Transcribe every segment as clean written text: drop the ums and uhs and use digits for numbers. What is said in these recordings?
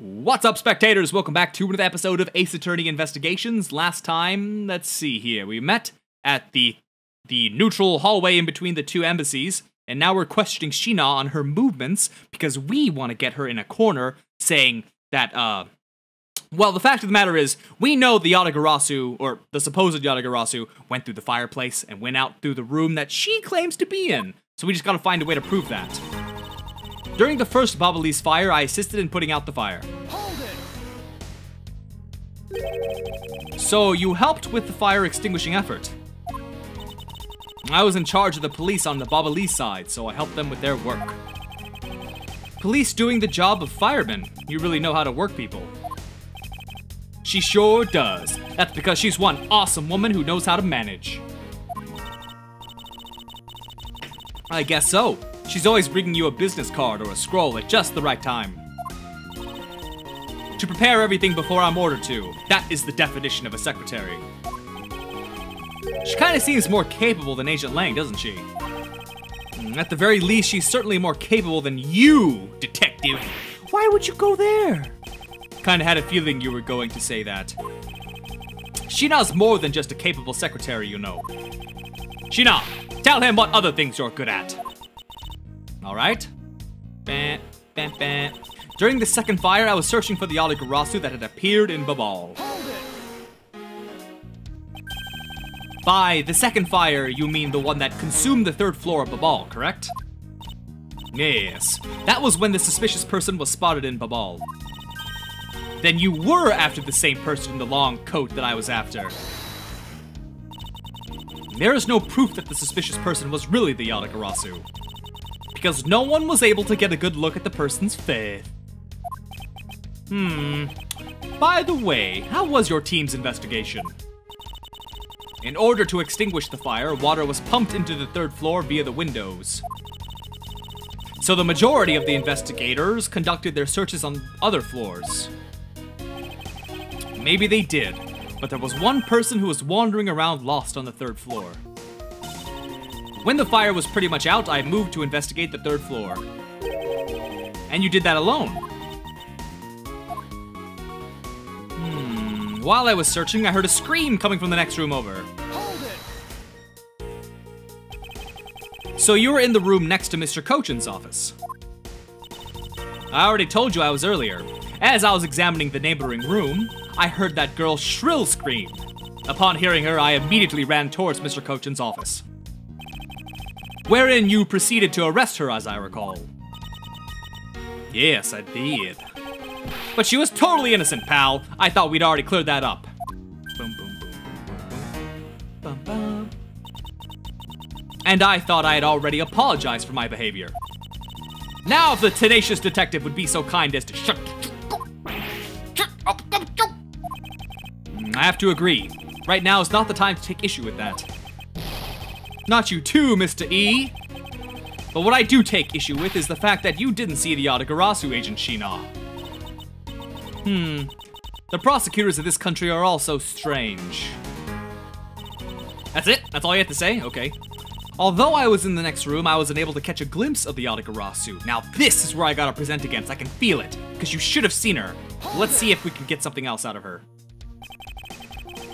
What's up, spectators? Welcome back to another episode of Ace Attorney Investigations. Last time, let's see here, we met at the neutral hallway in between the two embassies, and now we're questioning Shina on her movements because we want to get her in a corner saying that, well, the fact of the matter is, we know the Yatagarasu, or the supposed Yatagarasu, went through the fireplace and went out through the room that she claims to be in, so we just gotta find a way to prove that. During the first Babalise fire, I assisted in putting out the fire. Hold it. So you helped with the fire extinguishing effort. I was in charge of the police on the Babalise side, so I helped them with their work. Police doing the job of firemen. You really know how to work people. She sure does. That's because she's one awesome woman who knows how to manage. I guess so. She's always bringing you a business card or a scroll at just the right time. To prepare everything before I'm ordered to. That is the definition of a secretary. She kind of seems more capable than Agent Lang, doesn't she? At the very least, she's certainly more capable than you, detective. Why would you go there? Kinda had a feeling you were going to say that. Shina's more than just a capable secretary, you know. Shina, tell him what other things you're good at. Alright. During the second fire, I was searching for the Yatagarasu that had appeared in Babal. By the second fire, you mean the one that consumed the third floor of Babal, correct? Yes. That was when the suspicious person was spotted in Babal. Then you were after the same person in the long coat that I was after. There is no proof that the suspicious person was really the Yatagarasu, because no one was able to get a good look at the person's face. By the way, how was your team's investigation? In order to extinguish the fire, water was pumped into the third floor via the windows. So the majority of the investigators conducted their searches on other floors. Maybe they did, but there was one person who was wandering around lost on the third floor. When the fire was pretty much out, I moved to investigate the third floor. And you did that alone? While I was searching, I heard a scream coming from the next room over. Hold it. So you were in the room next to Mr. Kochin's office. I already told you I was earlier. As I was examining the neighboring room, I heard that girl's shrill scream. Upon hearing her, I immediately ran towards Mr. Kochin's office, wherein you proceeded to arrest her, as I recall. Yes, I did. But she was totally innocent, pal. I thought we'd already cleared that up. Boom, boom, boom, boom, boom, boom. And I thought I had already apologized for my behavior. Now if the tenacious detective would be so kind as to shut up. I have to agree. Right now is not the time to take issue with that. Not you too, Mr. E. But what I do take issue with is the fact that you didn't see the Yatagarasu, Agent Shina. The prosecutors of this country are all so strange. That's it? That's all you have to say? Okay. Although I was in the next room, I was unable to catch a glimpse of the Yatagarasu. Now this is where I gotta present against. I can feel it, because you should have seen her. Let's see if we can get something else out of her.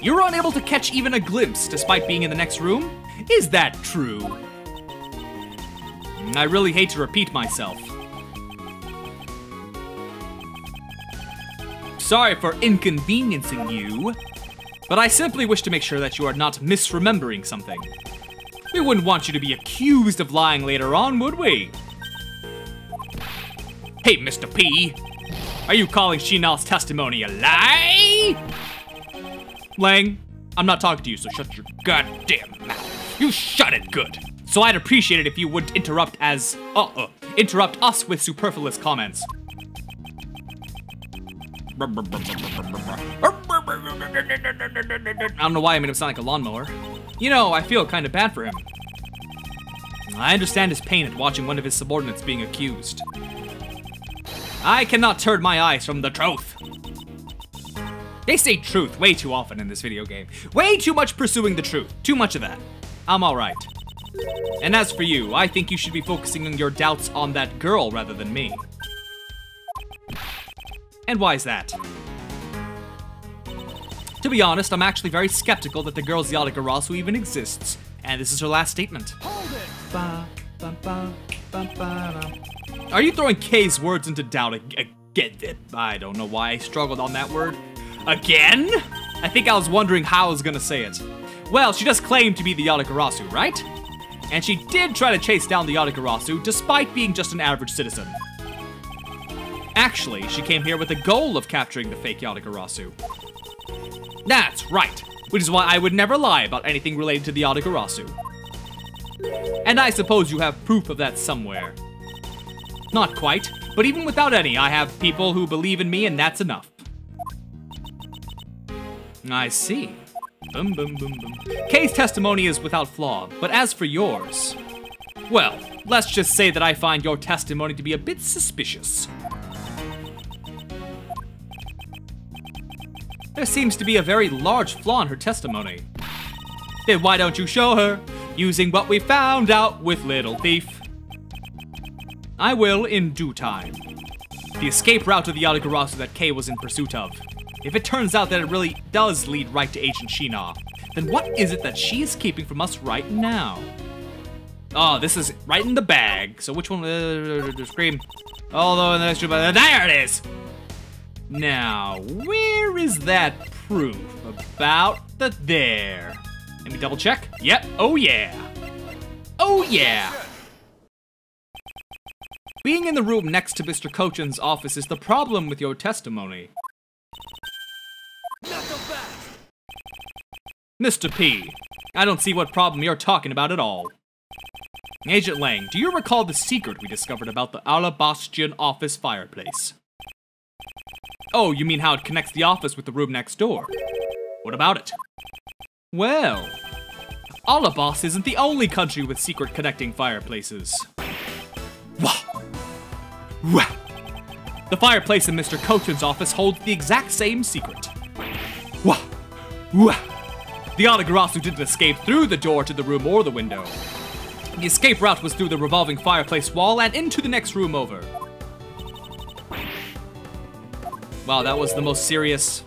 You were unable to catch even a glimpse, despite being in the next room? Is that true? I really hate to repeat myself. Sorry for inconveniencing you, but I simply wish to make sure that you are not misremembering something. We wouldn't want you to be accused of lying later on, would we? Hey, Mr. P, are you calling Shina's testimony a lie? Lang, I'm not talking to you, so shut your goddamn mouth. You shut it good. So I'd appreciate it if you wouldn't interrupt us with superfluous comments. I don't know why I made him sound like a lawnmower. You know, I feel kind of bad for him. I understand his pain at watching one of his subordinates being accused. I cannot turn my eyes from the truth. They say truth way too often in this video game. Way too much pursuing the truth. Too much of that. I'm alright. And as for you, I think you should be focusing on your doubts on that girl rather than me. And why is that? To be honest, I'm actually very skeptical that the girl's Yatagarasu even exists. And this is her last statement. Hold it! Ba, ba, ba, ba, ba. Are you throwing K's words into doubt again? I don't know why I struggled on that word. Again? I think I was wondering how I was gonna say it. Well, she does claim to be the Yatagarasu, right? And she did try to chase down the Yatagarasu despite being just an average citizen. Actually, she came here with the goal of capturing the fake Yatagarasu. That's right, which is why I would never lie about anything related to the Yatagarasu. And I suppose you have proof of that somewhere. Not quite, but even without any, I have people who believe in me and that's enough. I see. Boom, boom, boom, boom. Kay's testimony is without flaw, but as for yours, well, let's just say that I find your testimony to be a bit suspicious. There seems to be a very large flaw in her testimony. Then why don't you show her, using what we found out with Little Thief? I will in due time. The escape route to the Yatagarasu that Kay was in pursuit of. If it turns out that it really does lead right to Agent Shina, then what is it that she is keeping from us right now? Oh, this is right in the bag. So which one? Scream. Although in the next there it is. Now, where is that proof about the there? Let me double check. Yep. Oh yeah. Oh yeah. Being in the room next to Mr. Kochan's office is the problem with your testimony. Mr. P, I don't see what problem you're talking about at all. Agent Lang, do you recall the secret we discovered about the Alabastian office fireplace? Oh, you mean how it connects the office with the room next door? What about it? Well, Alabas isn't the only country with secret connecting fireplaces. Wah! Wah! The fireplace in Mr. Kochan's office holds the exact same secret. Wah! Wah! The Yatagarasu didn't escape through the door to the room or the window. The escape route was through the revolving fireplace wall and into the next room over. Wow, that was the most serious...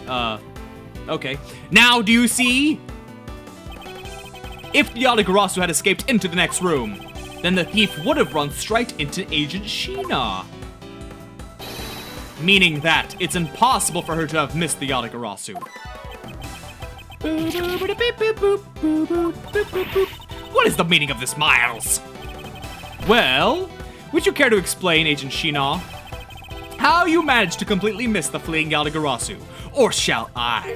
okay. Now do you see? If the Yatagarasu had escaped into the next room, then the thief would have run straight into Agent Shina. Meaning that it's impossible for her to have missed the Yatagarasu. What is the meaning of this, Miles? Well, would you care to explain, Agent Shina, how you managed to completely miss the fleeing Yatagarasu? Or shall I?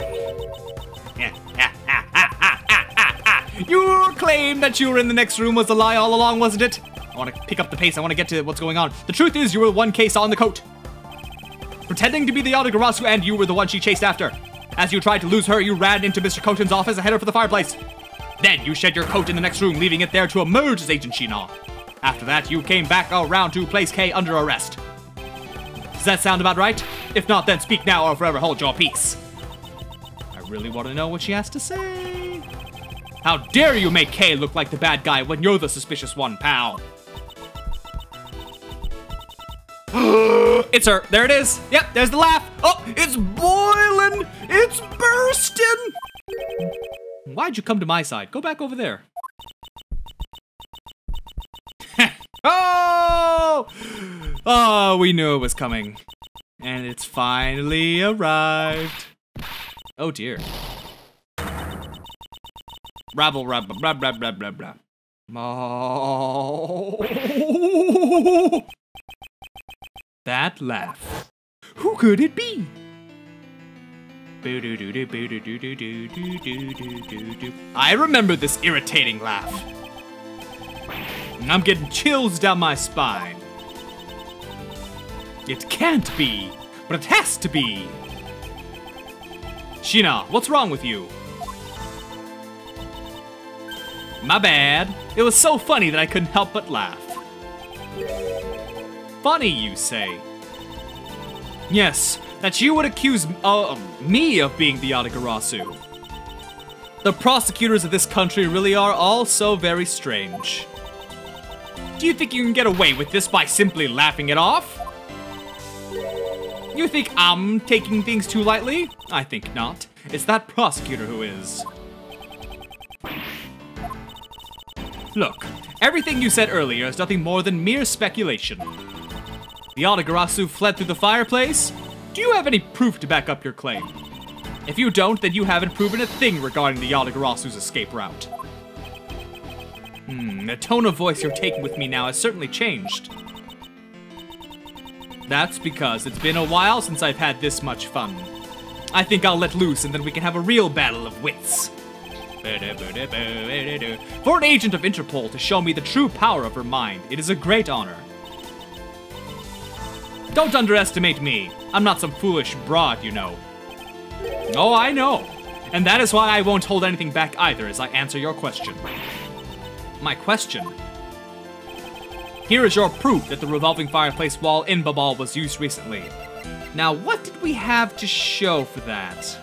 Your claim that you were in the next room was a lie all along, wasn't it? I want to pick up the pace. I want to get to what's going on. The truth is, you were the one Kay saw in the coat, pretending to be the Yatagarasu, and you were the one she chased after. As you tried to lose her, you ran into Mr. Kochan's office and headed for the fireplace. Then you shed your coat in the next room, leaving it there to emerge as Agent Shina. After that, you came back around to place Kay under arrest. Does that sound about right? If not, then speak now or forever hold your peace. I really want to know what she has to say. How dare you make Kay look like the bad guy when you're the suspicious one, pal? It's her. There it is. Yep, there's the laugh. Oh, it's boiling. It's bursting. Why'd you come to my side? Go back over there. Oh! Oh, we knew it was coming. And it's finally arrived. Oh dear. Rabble, rabble, rab, rab, rab, rab, rab. Oh. That laugh. Who could it be? I remember this irritating laugh. I'm getting chills down my spine. It can't be, but it has to be. Shina, what's wrong with you? My bad. It was so funny that I couldn't help but laugh. Funny, you say? Yes, that you would accuse me of being the Yatagarasu. The prosecutors of this country really are all so very strange. Do you think you can get away with this by simply laughing it off? You think I'm taking things too lightly? I think not. It's that prosecutor who is. Look, everything you said earlier is nothing more than mere speculation. The Yatagarasu fled through the fireplace? Do you have any proof to back up your claim? If you don't, then you haven't proven a thing regarding the Yatagarasu's escape route. The tone of voice you're taking with me now has certainly changed. That's because it's been a while since I've had this much fun. I think I'll let loose and then we can have a real battle of wits. For an agent of Interpol to show me the true power of her mind, it is a great honor. Don't underestimate me. I'm not some foolish broad, you know. Oh, I know. And that is why I won't hold anything back either as I answer your question. My question? Here is your proof that the revolving fireplace wall in Babal was used recently. Now, what did we have to show for that?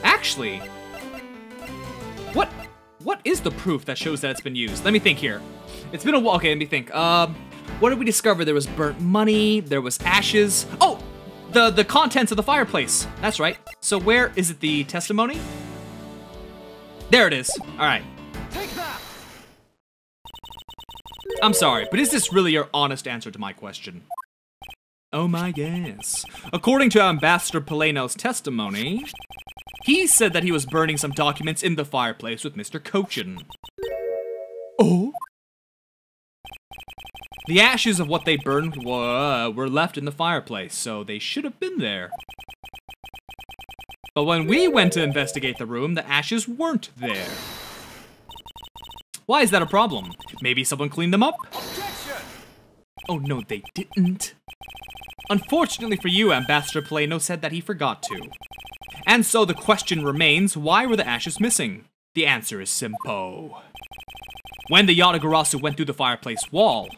Actually, what is the proof that shows that it's been used? Let me think here. It's been a while. Okay, let me think. What did we discover? There was burnt money. There was ashes. Oh, the contents of the fireplace. That's right. So where is it? The testimony? There it is. All right. Take that! I'm sorry, but is this really your honest answer to my question? Oh my yes. According to Ambassador Paleno's testimony, he said that he was burning some documents in the fireplace with Mr. Cochin. Oh? The ashes of what they burned were left in the fireplace, so they should have been there. But when we went to investigate the room, the ashes weren't there. Why is that a problem? Maybe someone cleaned them up? Objection! Oh no, they didn't. Unfortunately for you, Ambassador Paleno said that he forgot to. And so the question remains, why were the ashes missing? The answer is simple. When the Yatagarasu went through the fireplace wall,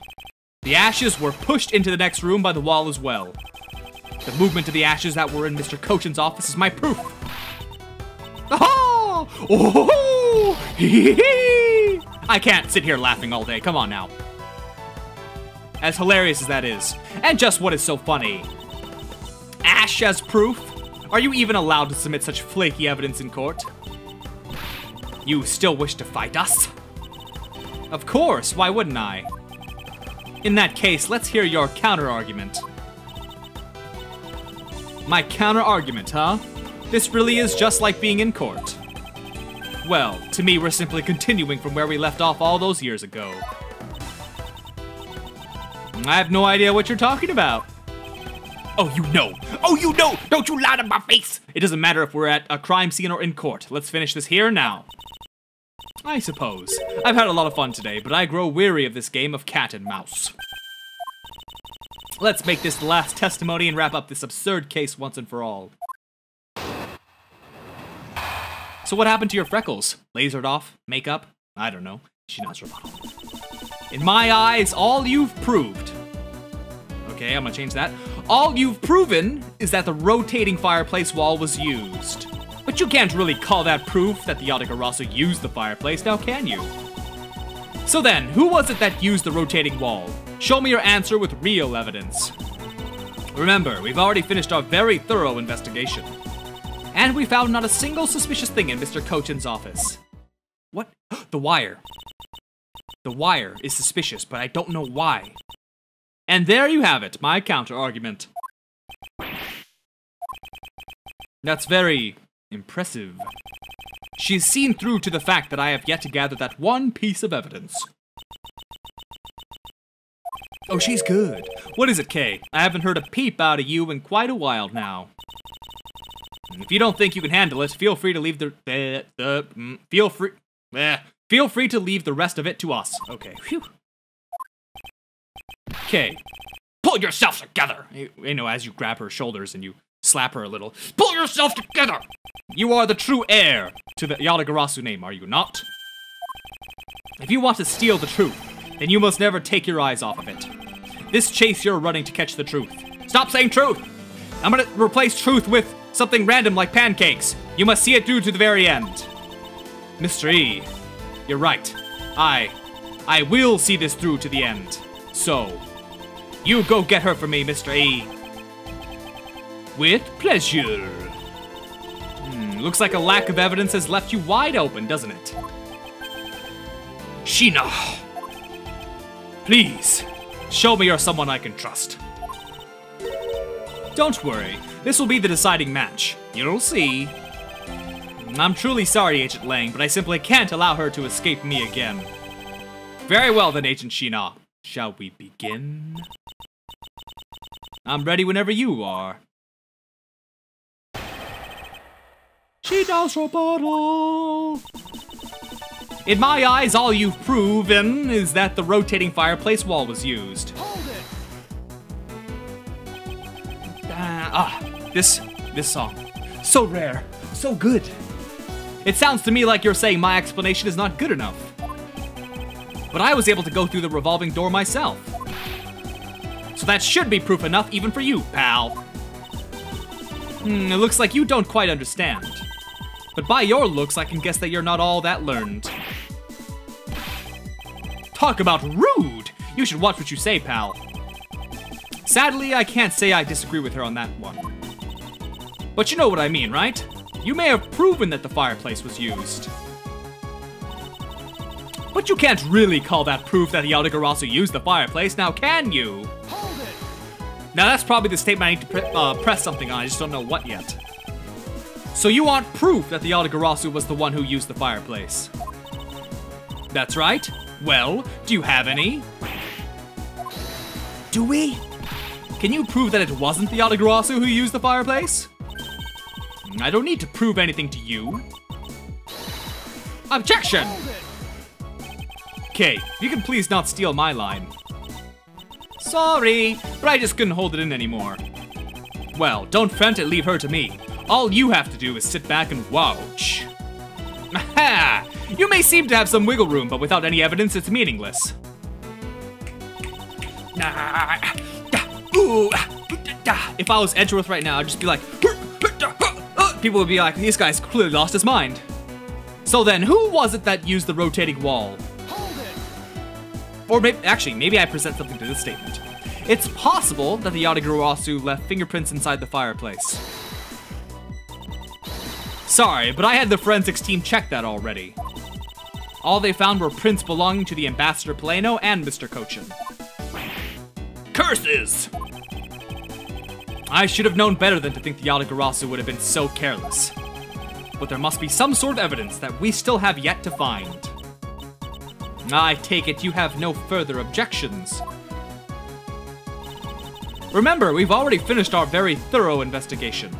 the ashes were pushed into the next room by the wall as well. The movement of the ashes that were in Mr. Cochin's office is my proof. Oh! Oh! Hee hee! I can't sit here laughing all day, come on now. As hilarious as that is, and just what is so funny. Ash as proof? Are you even allowed to submit such flaky evidence in court? You still wish to fight us? Of course, why wouldn't I? In that case, let's hear your counter-argument. My counter-argument, huh? This really is just like being in court. Well, to me, we're simply continuing from where we left off all those years ago. I have no idea what you're talking about. Oh, you know! Oh, you know! Don't you lie to my face! It doesn't matter if we're at a crime scene or in court. Let's finish this here and now. I suppose. I've had a lot of fun today, but I grow weary of this game of cat and mouse. Let's make this the last testimony and wrap up this absurd case once and for all. So what happened to your freckles? Lasered off? Makeup? I don't know. Shina's rebuttal. In my eyes, all you've proved... Okay, I'm gonna change that. All you've proven is that the rotating fireplace wall was used. But you can't really call that proof that the Yatagarasu used the fireplace, now can you? So then, who was it that used the rotating wall? Show me your answer with real evidence. Remember, we've already finished our very thorough investigation. And we found not a single suspicious thing in Mr. Cochin's office. What? The wire. The wire is suspicious, but I don't know why. And there you have it, my counter-argument. That's very impressive. She's seen through to the fact that I have yet to gather that one piece of evidence. Oh, she's good. What is it, Kay? I haven't heard a peep out of you in quite a while now. If you don't think you can handle it, feel free to leave feel free to leave the rest of it to us. Okay. Phew. Okay. Pull yourself together. You know, as you grab her shoulders and you slap her a little. Pull yourself together. You are the true heir to the Yatagarasu name, are you not? If you want to steal the truth, then you must never take your eyes off of it. This chase you're running to catch the truth. Stop saying truth. I'm gonna replace truth with something random like pancakes. You must see it through to the very end. Mr. E, you're right. I I will see this through to the end. So, you go get her for me, Mr. A. With pleasure. Looks like a lack of evidence has left you wide open, doesn't it? Shina, please, show me you're someone I can trust. Don't worry, this will be the deciding match. You'll see. I'm truly sorry, Agent Lang, but I simply can't allow her to escape me again. Very well then, Agent Shina. Shall we begin? I'm ready whenever you are. Shina's rebuttal. In my eyes, all you've proven is that the rotating fireplace wall was used. Hold it. This song. So rare, so good. It sounds to me like you're saying my explanation is not good enough. But I was able to go through the revolving door myself. So that should be proof enough even for you, pal. It looks like you don't quite understand. But by your looks, I can guess that you're not all that learned. Talk about rude! You should watch what you say, pal. Sadly, I can't say I disagree with her on that one. But you know what I mean, right? You may have proven that the fireplace was used. But you can't really call that proof that the Yatagarasu used the fireplace, now can you? Hold it. Now that's probably the statement I need to press something on, I just don't know what yet. So you want proof that the Yatagarasu was the one who used the fireplace? That's right. Well, do you have any? Do we? Can you prove that it wasn't the Yatagarasu who used the fireplace? I don't need to prove anything to you. Objection! Okay, you can please not steal my line. Sorry, but I just couldn't hold it in anymore. Well, don't fret it, leave her to me. All you have to do is sit back and watch. Aha! You may seem to have some wiggle room, but without any evidence, it's meaningless. If I was Edgeworth right now, I'd just be like... People would be like, this guy's clearly lost his mind. So then, who was it that used the rotating wall? Or maybe I present something to this statement. It's possible that the Yatagarasu left fingerprints inside the fireplace. Sorry, but I had the forensics team check that already. All they found were prints belonging to the Ambassador Plano and Mr. Kochin. Curses! I should have known better than to think the Yatagarasu would have been so careless. But there must be some sort of evidence that we still have yet to find. I take it you have no further objections. Remember, we've already finished our very thorough investigation.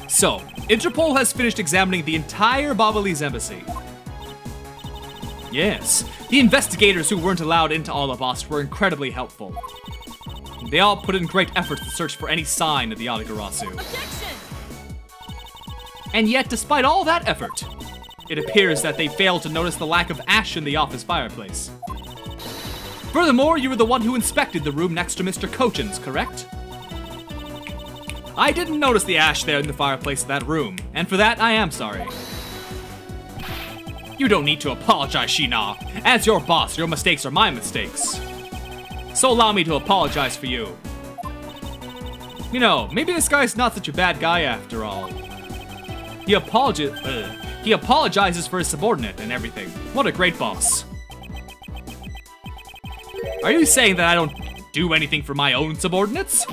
So, Interpol has finished examining the entire Babalese embassy. Yes, the investigators who weren't allowed into Alabast were incredibly helpful. They all put in great efforts to search for any sign of the Yatagarasu. And yet, despite all that effort, it appears that they failed to notice the lack of ash in the office fireplace. Furthermore, you were the one who inspected the room next to Mr. Kochin's, correct? I didn't notice the ash there in the fireplace of that room, and for that, I am sorry. You don't need to apologize, Shina. As your boss, your mistakes are my mistakes. So allow me to apologize for you. You know, maybe this guy's not such a bad guy after all. He apologizes for his subordinate and everything. What a great boss. Are you saying that I don't do anything for my own subordinates?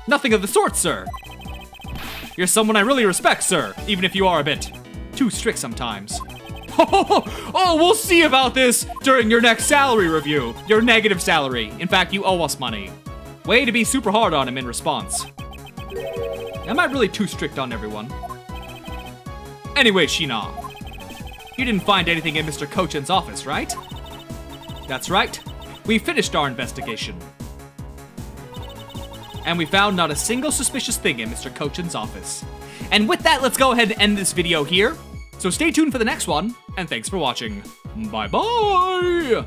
Nothing of the sort, sir. You're someone I really respect, sir, even if you are a bit too strict sometimes. Oh, we'll see about this during your next salary review. Your negative salary. In fact, you owe us money. Way to be super hard on him in response. Am I really too strict on everyone? Anyway, Shina, you didn't find anything in Mr. Kochin's office, right? That's right. We finished our investigation. And we found not a single suspicious thing in Mr. Kochin's office. And with that, let's go ahead and end this video here. So stay tuned for the next one, and thanks for watching. Bye-bye!